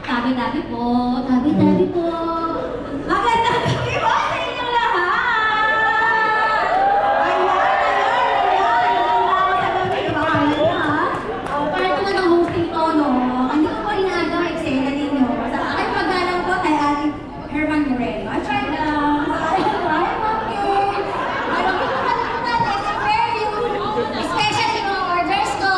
Tabi-tabi po, tabi-tabi po. Magandang gabi po sa inyong lahat! Ayan! Magandang gabi po kayo, ha? Para ito na ng hosting to, no? Hindi ko po inaaga ang eksena ninyo. Sa aking paggalang po kay Ate Herman Moreno. I tried lang. Sa aking paggalang ano ko nakalimutan? It's a fair view. Especially mga orders ko.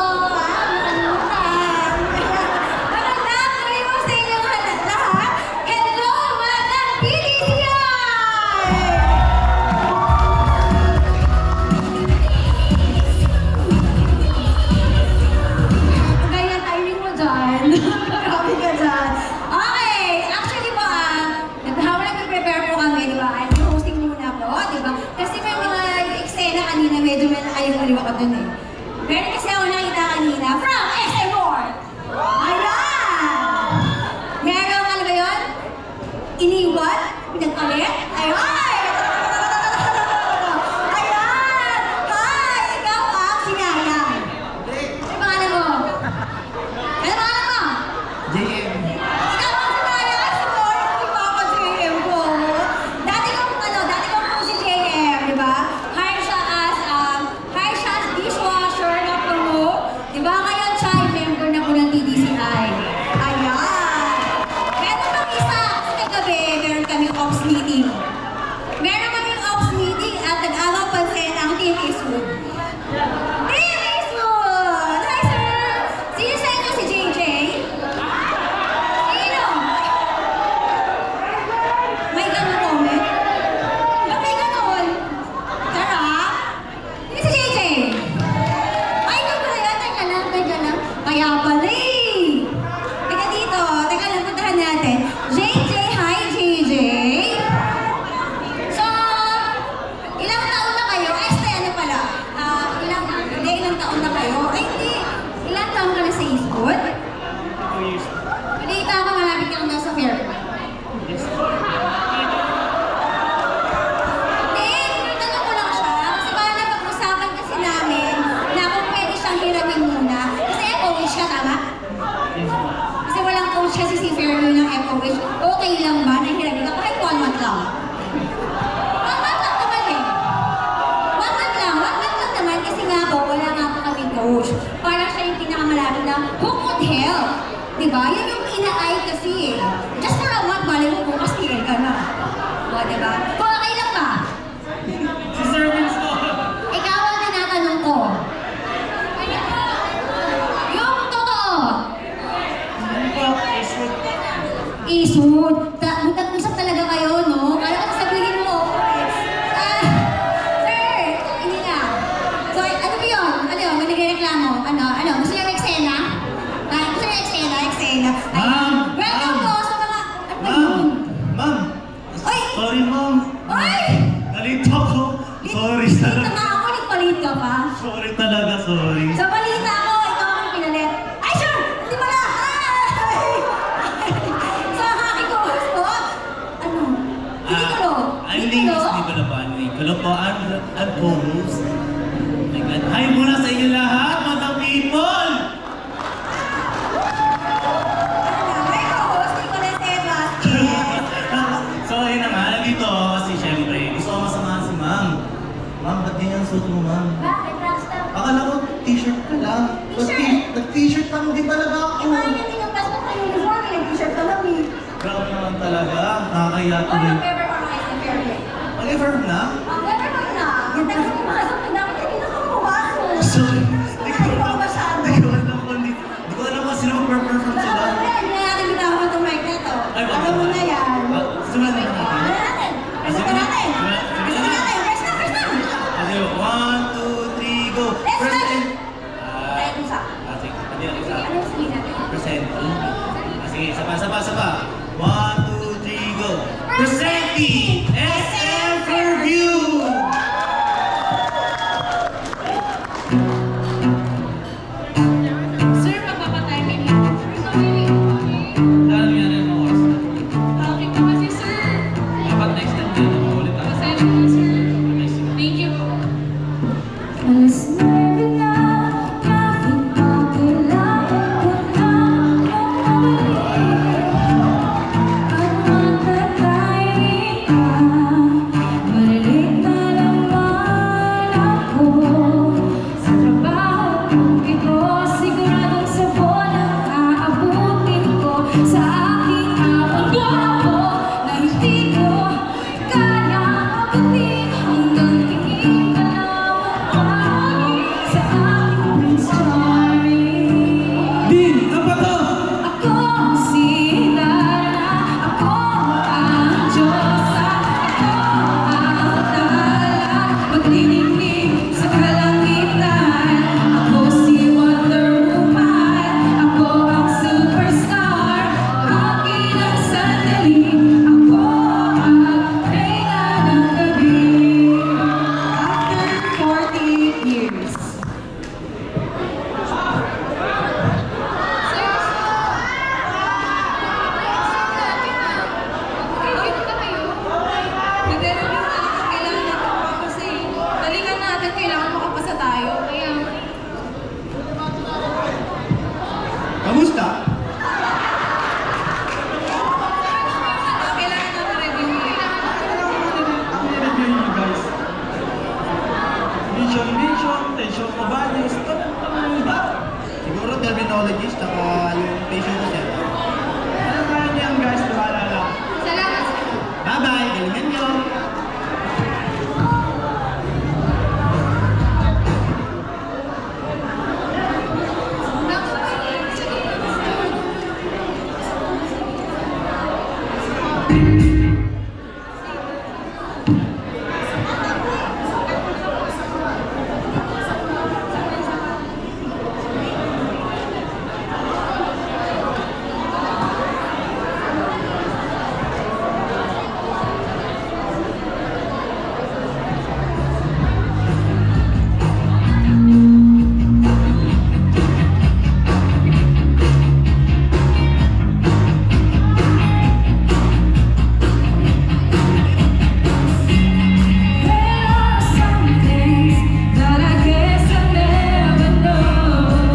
Medyo may nakayong ako dun eh. Pero kasi ako nakita kanina from SM North. Ayan! Merong ano ba yun? Iniwan? Pinagpalit? Ayan! Ayan! Hi! Ikaw ang sinayang. Ano pangalan mo? Ano pangalan mo? JM. Ikaw ang sinayang? Sorry, hindi pa ako JM ko. Dati kong po si JM, di ba? Diba ngayon siya ay member na po ng TDCI? Ayan! Meron pang isa, kasi kagabi, meron kaming ops meeting. Meron kaming ops meeting at nag-agaw pansin ang Team Eastwood. Team Eastwood! Hi, sir! Sino sa inyo si JJ? Sino? May ganun comment? Ba't may ganun? Tara! Sino si JJ? Kaya pala eh! Teka dito, teka lang, puntahan natin. JJ, hi JJ! So, ilang taon na kayo? Ay, ano pala? Ilang taon na kayo? Ay, hindi. Ilang taon ka na sa Eastwood? 2 years. Balita ako, malapit ka lang daw sa Fairmont. Hindi, tanong ko lang siya. Kasi parang napag-usapan kasi namin na kung pwede siyang hiramin muna. FOH ka, tama? Kasi walang coach kasi si Fairview ng FOH. Okay lang ba na hiramin ka? Kahit 1 month lang. 1 month lang naman eh. 1 month lang. 1 month lang naman kasi nga po, wala nga po kaming coach. Parang siya yung pinakamalapit na who could help? Diba? Yun yung ina-eye kasi eh. Just for a month, bali mo bukas tigil ka na. O, diba? Kung okay lang ba? Si Sir Wilson. Ikaw ang tinatanong ko. Eastwood. Nag-usap talaga kayo, no? Kala ko sabihin mo. Sir, hindi na. So, ano ba yun? Ano yun? May nagreklamo? Ano? Gusto niyo ng eksena? Gusto niyo eksena? Ma'am! Welcome po sa mga... Ano ba yun? Ma'am! Oy! Sorry, ma'am. Oy! Nalito ako. Sorry Dito talaga. nga ako, nagpalit ka pa. Sorry talaga, sorry. Sa balita ko, ikaw ang pinalit. Ay, sir! Hindi pala! I'm Lingus Nicola Bano. Nicola po, ang co-host. Hi muna sa inyo lahat, mga people! Hi, co-host Nicolas Evas. So, ayun na nga, nandito kasi syempre, gusto ko masamahan si ma'am. Ma'am, ba't ganyan ang suit mo, ma'am? Bakit? Rockstar? Akala ko, t-shirt ka lang. T-shirt? Nag-t-shirt lang din talaga ako. Iba rin yung tinapasok ng uniform, nag-t-shirt ka lang eh. Grabe naman talaga, nakakaya O, tuloy. mag-ever ka mga isang fairway. Mag-ever na? Mag-ever ka na. Ganda ka pumasok, ang dami ka din ako pumasok. Sorry. Hindi ko masyado. Hindi ko alam kung sino mag-perform sila. Hindi natin binawa itong mic na to. Ay, wag Alam mo na yan. Simulan na natin. Ano natin? Presta natin. Presta natin. Presta. Kasi 1, 2, 3, go! Let's First go! and... Tayo kung sa. Sige, hindi ang isa. Ano yung sabihin natin? Presenting. Sige, sapa. 1, 2, 3, go! Presenting SM Fairview! Sir, magpapatay may meeting. Lalo yan ang oras. Okay pa kasi, sir. Dapat next time din ako ulit. Pasensya na, sir. gusta? Kailangan na ma-review yun. Ang review nyo guys. Vision, tension of values, ano ba? Siguro terminologies, tsaka yung patient ko siya. Ano kaya niyo yan guys, wala lang. Salamat sa Bye-bye! Galingan nyo! There are some things that I guess I never know.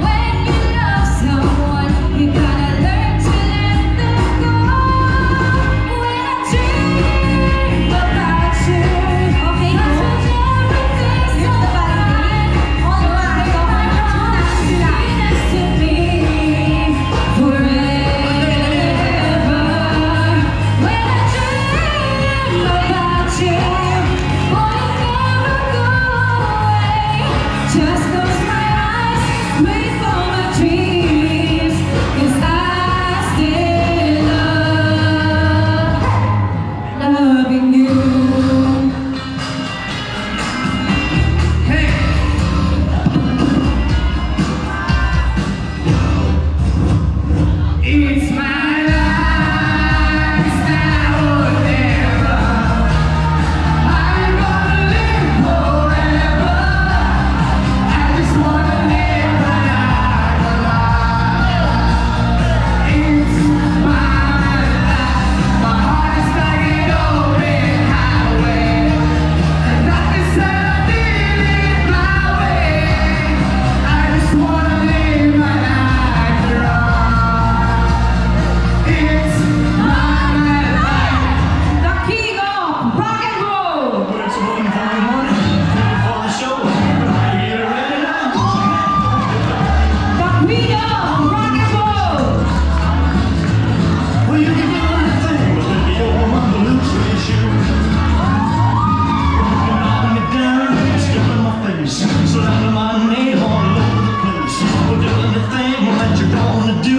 When you love someone, you gotta learn to let them go. When I dream about you, Okay, that's go. when everything's Here's the alright. ballad. All right, Be next to me forever. When I dream about you, boy, you never go away. Just close my eyes, wait for my dreams, 'cause I still love loving you. It's my lifestyle forever. I'm gonna live forever. I just wanna live my life alive. It's my life. My heart is like an open highway. And I can say I did it my way. I just wanna live my life alive. It's my life. The king of rock and roll. It's one for the morning, two for the show. Here and now. The queen of rock and roll. Well, you can do anything but let your woman lose your shoes. You knock me down, step in my face, slapping my name all over the place. Well, do anything that you're gonna do.